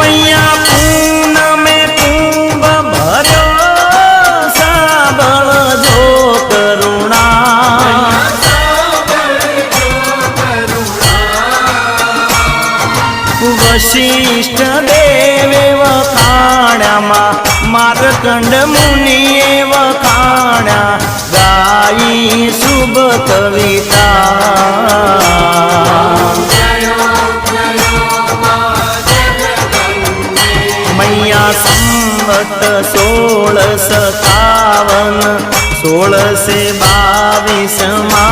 मैया पूनमे कुंभ भर्यो साबळ जो करुणा वशिष्ठ देवे वखाण्या मार्कंड मुनिये वखाण्या गाई शुभ कविता मैया संवत 1657 1622 मा